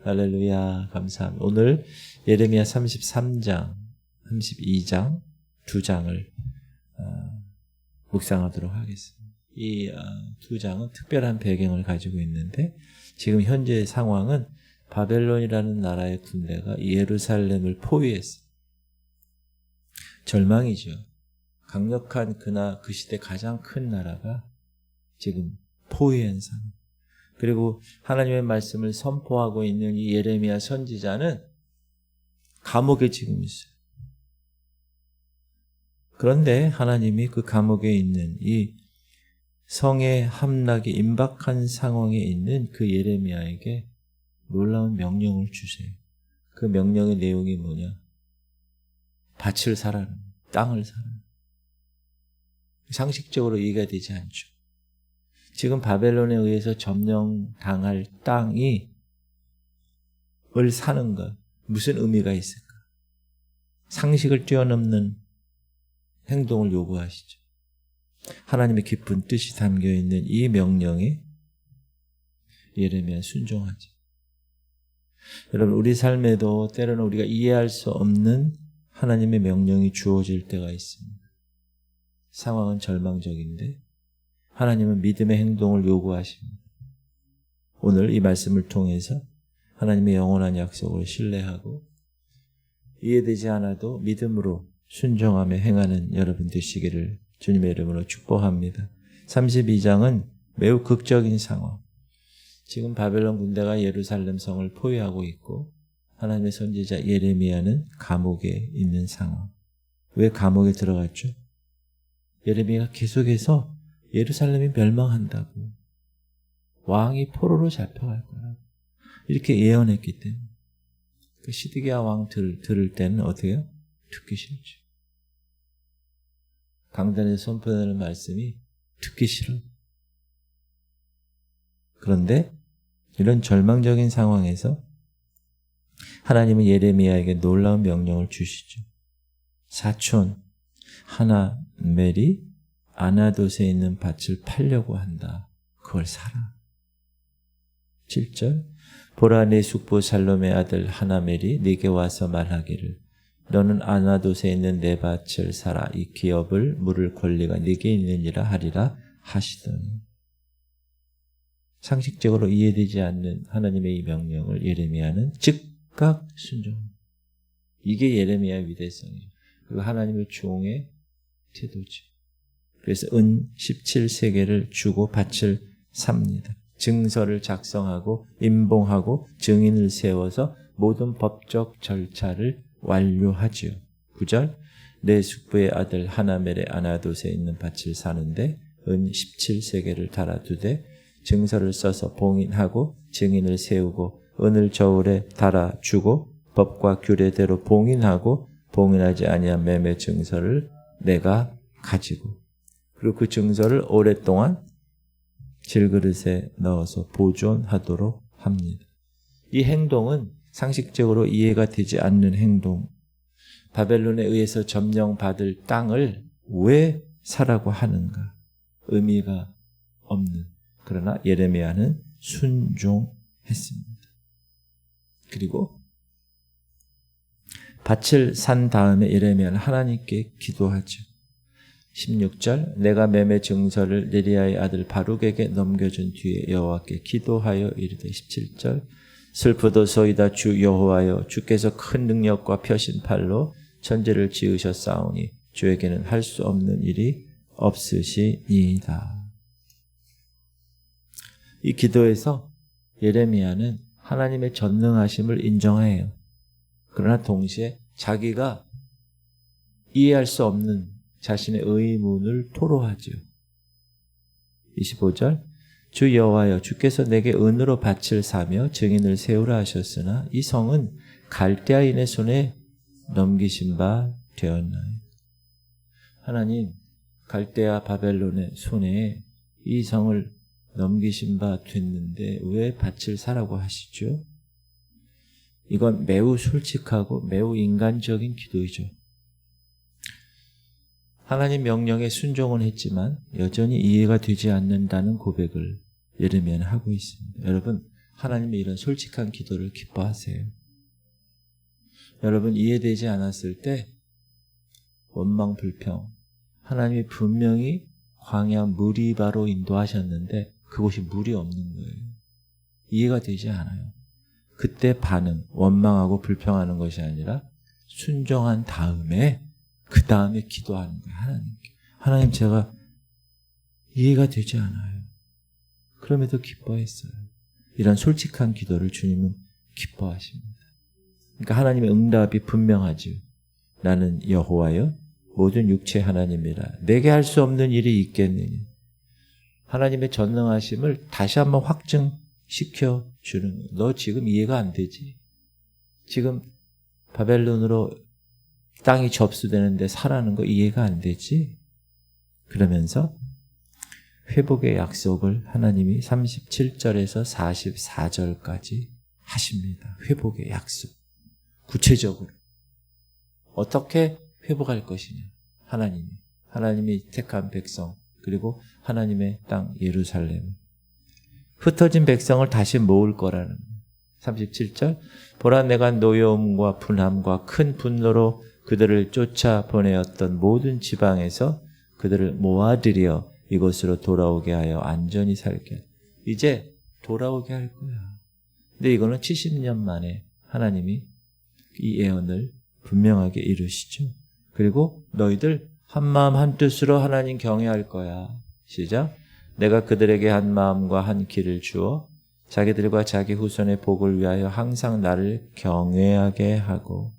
할렐루야. 감사합니다. 오늘 예레미야 33장, 32장 두 장을 묵상하도록 하겠습니다. 이 두 장은 특별한 배경을 가지고 있는데 지금 현재의 상황은 바벨론이라는 나라의 군대가 예루살렘을 포위했어요. 절망이죠. 강력한 그 시대 가장 큰 나라가 지금 포위한 상황. 그리고 하나님의 말씀을 선포하고 있는 이 예레미야 선지자는 감옥에 지금 있어요. 그런데 하나님이 그 감옥에 있는 이 성의 함락이 임박한 상황에 있는 그 예레미야에게 놀라운 명령을 주세요. 그 명령의 내용이 뭐냐? 밭을 사라는, 땅을 사라는. 상식적으로 이해가 되지 않죠. 지금 바벨론에 의해서 점령당할 땅이 을 사는 것, 무슨 의미가 있을까? 상식을 뛰어넘는 행동을 요구하시죠. 하나님의 깊은 뜻이 담겨있는 이 명령에 예레미야 순종하죠. 여러분, 우리 삶에도 때로는 우리가 이해할 수 없는 하나님의 명령이 주어질 때가 있습니다. 상황은 절망적인데 하나님은 믿음의 행동을 요구하십니다. 오늘 이 말씀을 통해서 하나님의 영원한 약속을 신뢰하고 이해되지 않아도 믿음으로 순종하며 행하는 여러분 되시기를 주님의 이름으로 축복합니다. 32장은 매우 극적인 상황. 지금 바벨론 군대가 예루살렘 성을 포위하고 있고 하나님의 선지자 예레미야는 감옥에 있는 상황. 왜 감옥에 들어갔죠? 예레미야가 계속해서 예루살렘이 멸망한다고, 왕이 포로로 잡혀갈 거라고 이렇게 예언했기 때문에 그 시드기야 왕 들을 때는 어떻게 해요? 듣기 싫죠. 강단에서 선포되는 말씀이 듣기 싫어. 그런데 이런 절망적인 상황에서 하나님은 예레미야에게 놀라운 명령을 주시죠. 사촌 하나멜이 아나돗에 있는 밭을 팔려고 한다. 그걸 사라. 7절 보라, 내 숙부 살롬의 아들 하나멜이 네게 와서 말하기를 너는 아나돗에 있는 내 밭을 사라. 이 기업을 물을 권리가 네게 있느니라 하리라 하시더니, 상식적으로 이해되지 않는 하나님의 이 명령을 예레미야는 즉각 순종. 이게 예레미야의 위대성이죠. 그리고 하나님의 종의 태도죠. 그래서 은 17세겔을 주고 밭을 삽니다. 증서를 작성하고 임봉하고 증인을 세워서 모든 법적 절차를 완료하지요. 9절 내 숙부의 아들 하나멜의 아나돗에 있는 밭을 사는데 은 17세겔을 달아두되 증서를 써서 봉인하고 증인을 세우고 은을 저울에 달아주고 법과 규례대로 봉인하고 봉인하지 아니한 매매 증서를 내가 가지고, 그리고 그 증서를 오랫동안 질그릇에 넣어서 보존하도록 합니다. 이 행동은 상식적으로 이해가 되지 않는 행동. 바벨론에 의해서 점령받을 땅을 왜 사라고 하는가? 의미가 없는. 그러나 예레미야는 순종했습니다. 그리고 밭을 산 다음에 예레미야는 하나님께 기도하죠. 16절 내가 매매 증서를 네리야의 아들 바룩에게 넘겨준 뒤에 여호와께 기도하여 이르되, 17절 슬프도소이다 주 여호와여, 주께서 큰 능력과 펴신 팔로 천지를 지으셨사오니 주에게는 할 수 없는 일이 없으시니이다. 이 기도에서 예레미야는 하나님의 전능하심을 인정해요. 그러나 동시에 자기가 이해할 수 없는 자신의 의문을 토로하죠. 25절 주 여호와여, 주께서 내게 은으로 밭을 사며 증인을 세우라 하셨으나 이 성은 갈대아인의 손에 넘기신 바 되었나요? 하나님, 갈대아 바벨론의 손에 이 성을 넘기신 바 됐는데 왜 밭을 사라고 하시죠? 이건 매우 솔직하고 매우 인간적인 기도이죠. 하나님 명령에 순종은 했지만 여전히 이해가 되지 않는다는 고백을 예레미야는 하고 있습니다. 여러분, 하나님의 이런 솔직한 기도를 기뻐하세요. 여러분 이해되지 않았을 때 원망 불평 하나님이 분명히 광야 무리바로 인도하셨는데 그곳이 물이 없는 거예요. 이해가 되지 않아요. 그때 반응 원망하고 불평하는 것이 아니라 순종한 다음에 그 다음에 기도하는 거예요. 하나님께. 하나님 제가 이해가 되지 않아요. 그럼에도 기뻐했어요. 이런 솔직한 기도를 주님은 기뻐하십니다. 그러니까 하나님의 응답이 분명하죠. 나는 여호와여 모든 육체 하나님이라 내게 할 수 없는 일이 있겠느냐. 하나님의 전능하심을 다시 한번 확증시켜 주는 거예요. 너 지금 이해가 안 되지? 지금 바벨론으로 땅이 접수되는데 살아는 거 이해가 안 되지? 그러면서 회복의 약속을 하나님이 37절에서 44절까지 하십니다. 회복의 약속. 구체적으로 어떻게 회복할 것이냐. 하나님이 택한 백성 그리고 하나님의 땅 예루살렘 흩어진 백성을 다시 모을 거라는 37절 보라 내가 노여움과 분함과 큰 분노로 그들을 쫓아 보내었던 모든 지방에서 그들을 모아들여 이곳으로 돌아오게 하여 안전히 살게 이제 돌아오게 할 거야. 근데 이거는 70년 만에 하나님이 이 예언을 분명하게 이루시죠. 그리고 너희들 한마음 한뜻으로 하나님 경외할 거야. 시작. 내가 그들에게 한 마음과 한 길을 주어 자기들과 자기 후손의 복을 위하여 항상 나를 경외하게 하고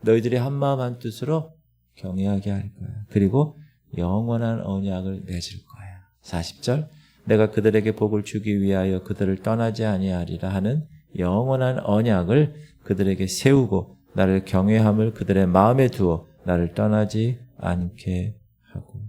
너희들이 한마음 한뜻으로 경외하게 할 거야. 그리고 영원한 언약을 맺을 거야. 40절 내가 그들에게 복을 주기 위하여 그들을 떠나지 아니하리라 하는 영원한 언약을 그들에게 세우고 나를 경외함을 그들의 마음에 두어 나를 떠나지 않게 하고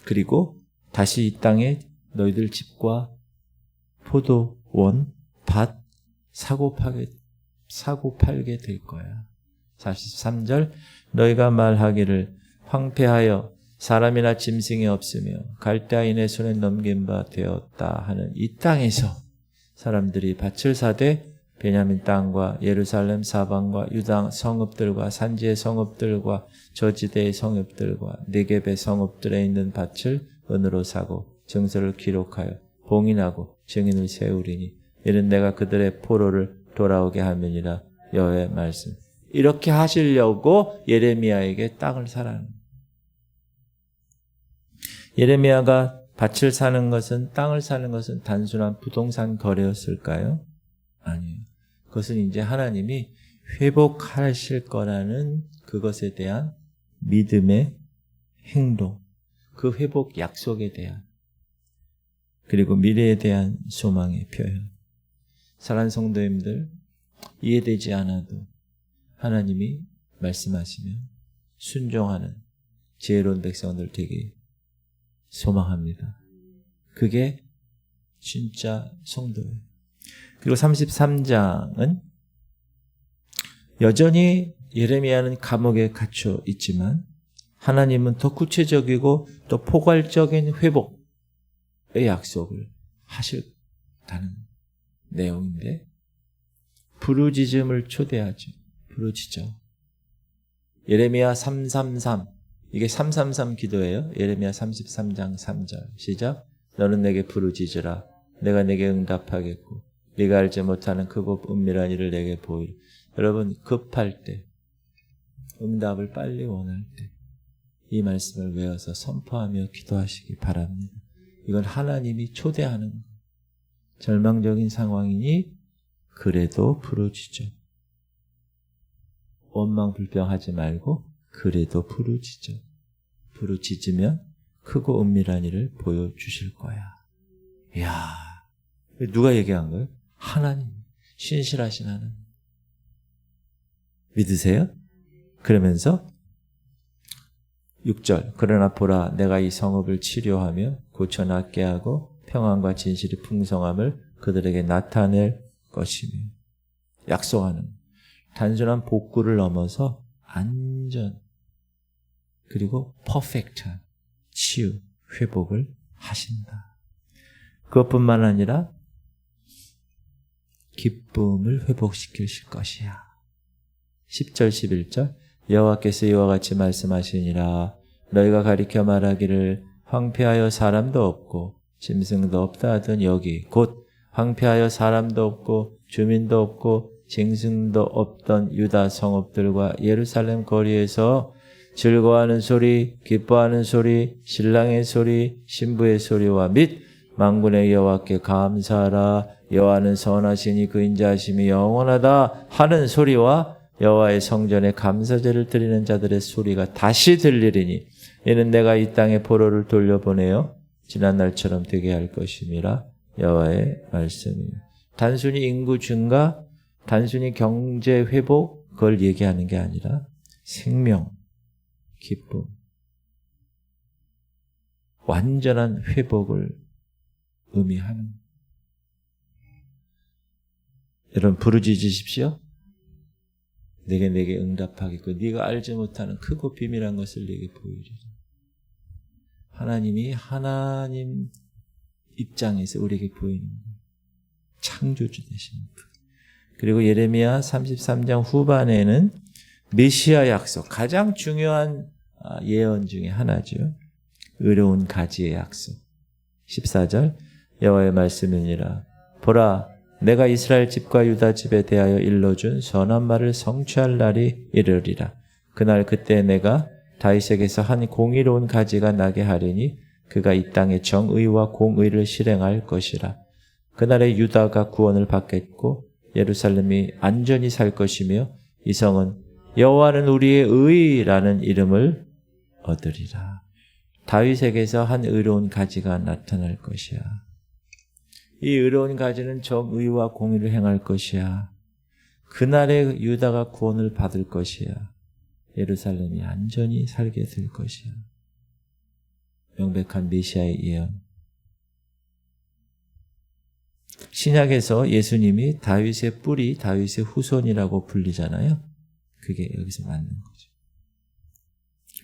그리고 다시 이 땅에 너희들 집과 포도원, 밭 사고 팔게 될 거야. 43절 너희가 말하기를 황폐하여 사람이나 짐승이 없으며 갈대아인의 손에 넘긴 바 되었다 하는 이 땅에서 사람들이 밭을 사되 베냐민 땅과 예루살렘 사방과 유다 성읍들과 산지의 성읍들과 저지대의 성읍들과 네겝의 성읍들에 있는 밭을 은으로 사고 증서를 기록하여 봉인하고 증인을 세우리니 이는 내가 그들의 포로를 돌아오게 함이니라 여호와의 말씀. 이렇게 하시려고 예레미야에게 땅을 사라는 거예요. 예레미야가 밭을 사는 것은 땅을 사는 것은 단순한 부동산 거래였을까요? 아니에요. 그것은 이제 하나님이 회복하실 거라는 그것에 대한 믿음의 행동, 그 회복 약속에 대한 그리고 미래에 대한 소망의 표현. 사랑하는 성도님들, 이해되지 않아도 하나님이 말씀하시면 순종하는 지혜로운 백성들 되기 소망합니다. 그게 진짜 성도예요. 그리고 33장은 여전히 예레미야는 감옥에 갇혀 있지만 하나님은 더 구체적이고 또 포괄적인 회복의 약속을 하실다는 내용인데 부르짖음을 초대하죠. 부르짖어. 예레미야 333 이게 333 기도예요. 예레미야 33장 3절 시작. 너는 내게 부르짖으라. 내가 내게 응답하겠고 네가 알지 못하는 크고 은밀한 일을 내게 보이리. 여러분 급할 때 응답을 빨리 원할 때 이 말씀을 외워서 선포하며 기도하시기 바랍니다. 이건 하나님이 초대하는 것. 절망적인 상황이니 그래도 부르짖어. 원망 불평하지 말고 그래도 부르짖어. 부르짖으면 크고 은밀한 일을 보여주실 거야. 이야, 누가 얘기한 거예요? 하나님, 신실하신 하나님. 믿으세요? 그러면서 6절 그러나 보라 내가 이 성읍을 치료하며 고쳐낫게 하고 평안과 진실이 풍성함을 그들에게 나타낼 것이며 약속하는 단순한 복구를 넘어서 안전 그리고 퍼펙트한 치유, 회복을 하신다. 그것뿐만 아니라 기쁨을 회복시키실 것이야. 10절 11절 여호와께서 이와 같이 말씀하시니라. 너희가 가리켜 말하기를 황폐하여 사람도 없고 짐승도 없다 하던 여기 곧 황폐하여 사람도 없고 주민도 없고 짐승도 없던 유다 성읍들과 예루살렘 거리에서 즐거워하는 소리, 기뻐하는 소리, 신랑의 소리, 신부의 소리와 및 만군의 여호와께 감사하라. 여호와는 선하시니 그 인자하심이 영원하다 하는 소리와 여호와의 성전에 감사제를 드리는 자들의 소리가 다시 들리리니 이는 내가 이 땅에 포로를 돌려보내어 지난날처럼 되게 할 것임이라. 여호와의 말씀이니 단순히 인구 증가, 단순히 경제 회복 그걸 얘기하는 게 아니라 생명, 기쁨, 완전한 회복을 의미하는. 여러분 부르짖으십시오. 내게 응답하겠고 네가 알지 못하는 크고 비밀한 것을 내게 보이리라. 하나님이 하나님 입장에서 우리에게 보이는 창조주 되시는 분. 그리고 예레미야 33장 후반에는 메시아 약속, 가장 중요한 예언 중에 하나죠. 의로운 가지의 약속. 14절 여호와의 말씀이니라. 보라, 내가 이스라엘 집과 유다 집에 대하여 일러준 선한 말을 성취할 날이 이르리라. 그날 그때 내가 다윗에게서 한 공의로운 가지가 나게 하리니 그가 이 땅에 정의와 공의를 실행할 것이라. 그날에 유다가 구원을 받겠고 예루살렘이 안전히 살 것이며 이 성은 여호와는 우리의 의라는 이름을 얻으리라. 다윗에게서 한 의로운 가지가 나타날 것이야. 이 의로운 가지는 정의와 공의를 행할 것이야. 그날에 유다가 구원을 받을 것이야. 예루살렘이 안전히 살게 될 것이야. 명백한 메시아의 예언. 신약에서 예수님이 다윗의 뿌리, 다윗의 후손이라고 불리잖아요. 그게 여기서 맞는 거죠.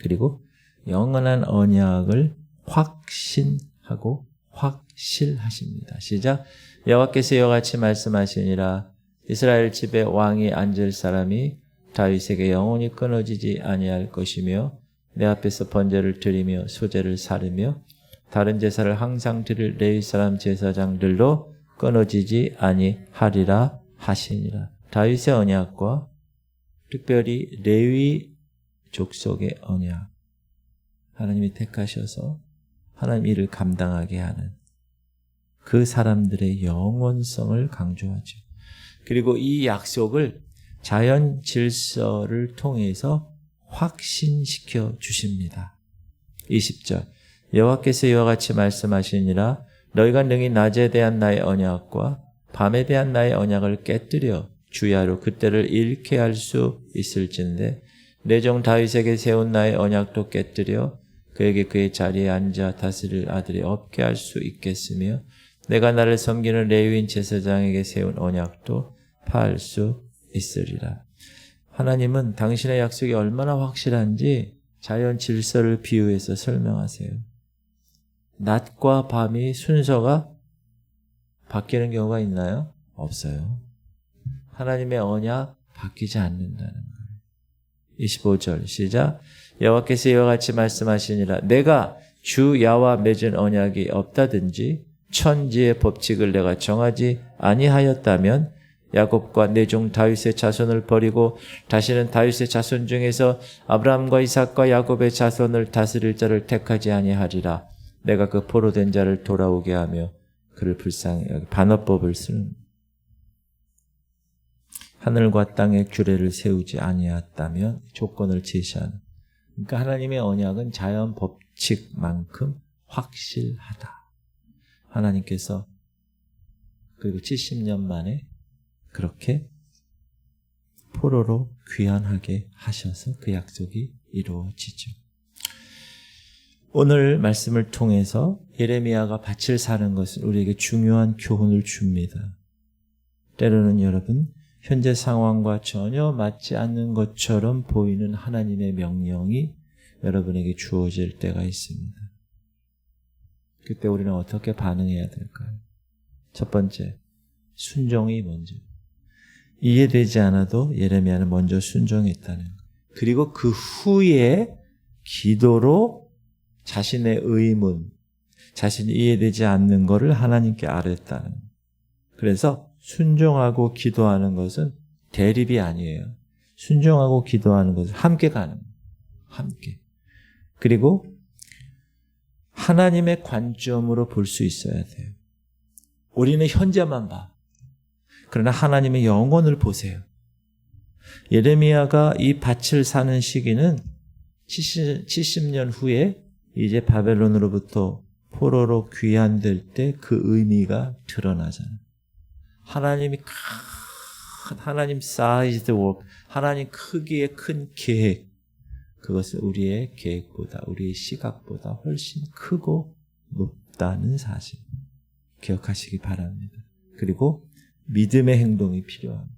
그리고 영원한 언약을 확신하고 확실하십니다. 시작. 여호와께서 이와 같이 말씀하시니라. 이스라엘 집에 왕이 앉을 사람이 다윗에게 영원히 끊어지지 아니할 것이며 내 앞에서 번제를 드리며 소제를 사르며 다른 제사를 항상 드릴 레위 사람 제사장들로 끊어지지 아니하리라 하시니라. 다윗의 언약과 특별히 레위 족속의 언약, 하나님이 택하셔서 하나님 일을 감당하게 하는 그 사람들의 영원성을 강조하죠. 그리고 이 약속을 자연 질서를 통해서 확신시켜 주십니다. 20절 여호와께서 이와 같이 말씀하시니라. 너희가 능히 낮에 대한 나의 언약과 밤에 대한 나의 언약을 깨뜨려 주야로 그때를 잃게 할 수 있을진데 내 종 다윗에게 세운 나의 언약도 깨뜨려 그에게 그의 자리에 앉아 다스릴 아들이 없게 할 수 있겠으며 내가 나를 섬기는 레위인 제사장에게 세운 언약도 파할 수 있으리라. 하나님은 당신의 약속이 얼마나 확실한지 자연 질서를 비유해서 설명하세요. 낮과 밤이 순서가 바뀌는 경우가 있나요? 없어요. 하나님의 언약 바뀌지 않는다는 거예요. 25절 시작. 여호와께서 이와 같이 말씀하시니라. 내가 주 야와 맺은 언약이 없다든지 천지의 법칙을 내가 정하지 아니하였다면 야곱과 내 종 다윗의 자손을 버리고 다시는 다윗의 자손 중에서 아브라함과 이삭과 야곱의 자손을 다스릴 자를 택하지 아니하리라. 내가 그 포로된 자를 돌아오게 하며 그를 불쌍히 여기 반어법을 쓰는 하늘과 땅의 규례를 세우지 아니하였다면 조건을 제시하는. 그러니까 하나님의 언약은 자연 법칙만큼 확실하다. 하나님께서 그리고 70년 만에 그렇게 포로로 귀환하게 하셔서 그 약속이 이루어지죠. 오늘 말씀을 통해서 예레미야가 밭을 사는 것은 우리에게 중요한 교훈을 줍니다. 때로는 여러분 현재 상황과 전혀 맞지 않는 것처럼 보이는 하나님의 명령이 여러분에게 주어질 때가 있습니다. 그때 우리는 어떻게 반응해야 될까요? 첫 번째, 순종이 먼저. 이해되지 않아도 예레미야는 먼저 순종했다는 것. 그리고 그 후에 기도로 자신의 의문, 자신이 이해되지 않는 것을 하나님께 아뢰었다는 것. 그래서 순종하고 기도하는 것은 대립이 아니에요. 순종하고 기도하는 것은 함께 가는 거예요. 함께. 그리고 하나님의 관점으로 볼 수 있어야 돼요. 우리는 현재만 봐. 그러나 하나님의 영혼을 보세요. 예레미야가 이 밭을 사는 시기는 70년 후에 이제 바벨론으로부터 포로로 귀환될 때 그 의미가 드러나잖아요. 하나님 사이즈 워크, 하나님 크기의 큰 계획, 그것은 우리의 계획보다, 우리의 시각보다 훨씬 크고 높다는 사실 기억하시기 바랍니다. 그리고 믿음의 행동이 필요합니다.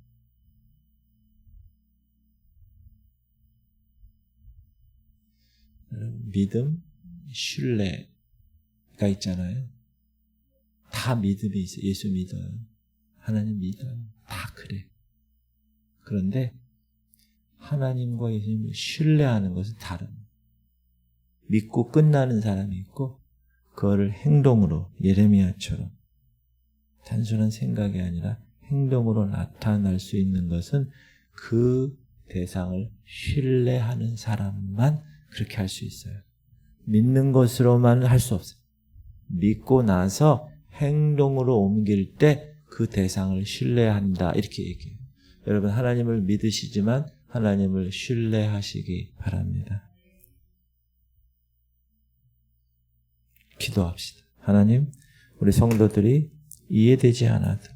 믿음, 신뢰가 있잖아요. 다 믿음이 있어요. 예수 믿어요. 하나님 믿어요. 다 그래. 그런데 하나님과 예수님을 신뢰하는 것은 다릅니다. 믿고 끝나는 사람이 있고 그거를 행동으로 예레미야처럼 단순한 생각이 아니라 행동으로 나타날 수 있는 것은 그 대상을 신뢰하는 사람만 그렇게 할 수 있어요. 믿는 것으로만 할 수 없어요. 믿고 나서 행동으로 옮길 때 그 대상을 신뢰한다 이렇게 얘기해요. 여러분 하나님을 믿으시지만 하나님을 신뢰하시기 바랍니다. 기도합시다. 하나님, 우리 성도들이 이해되지 않아도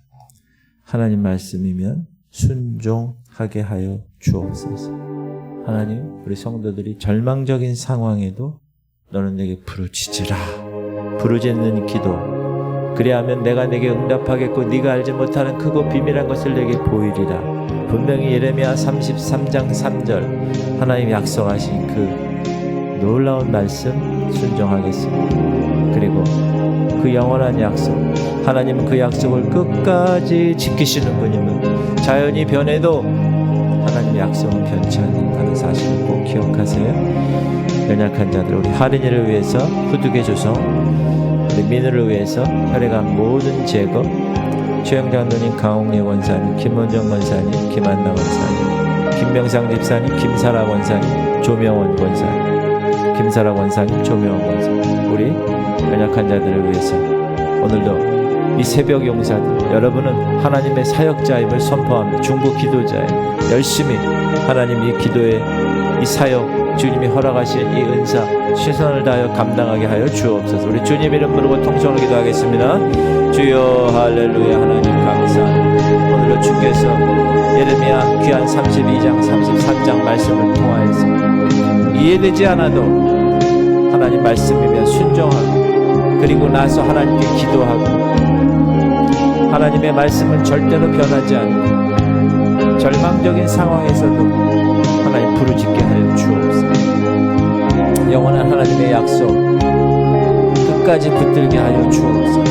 하나님 말씀이면 순종하게 하여 주옵소서. 하나님, 우리 성도들이 절망적인 상황에도 너는 내게 부르짖으라. 부르짖는 기도. 그리하면 내가 내게 응답하겠고 네가 알지 못하는 크고 비밀한 것을 내게 보이리라. 분명히 예레미야 33장 3절 하나님 약속하신 그 놀라운 말씀 순종하겠습니다. 그리고 그 영원한 약속, 하나님은 그 약속을 끝까지 지키시는 분임을 자연이 변해도 하나님 약속은 변치 않는다는 사실을 꼭 기억하세요. 연약한 자들, 우리 하린이를 위해서 후두개 조성, 우리 민우를 위해서 혈액암 모든 제거, 최영장 누님, 강홍래 권사님, 김원정 권사님, 김한나 권사님, 김명상 집사님, 김사라 권사님, 조명원 권사님, 김사라 권사님, 조명원 권사님, 우리 연약한 자들을 위해서 오늘도 이 새벽 용사들, 여러분은 하나님의 사역자임을 선포합니다. 중보 기도자예요. 열심히 하나님 이 기도에 이 사역, 주님이 허락하신 이 은사 최선을 다하여 감당하게 하여 주옵소서. 우리 주님 이름 부르고 통성으로 기도하겠습니다. 주여 할렐루야. 하나님 감사합니다. 오늘도 주께서 예레미야 귀한 32장 33장 말씀을 통하여서 이해되지 않아도 하나님 말씀이면 순종하고 그리고 나서 하나님께 기도하고 하나님의 말씀은 절대로 변하지 않고 절망적인 상황에서도 하나님 부르짖게 하여 주옵소서. 영원한 하나님의 약속 끝까지 붙들게 하여 주옵소서.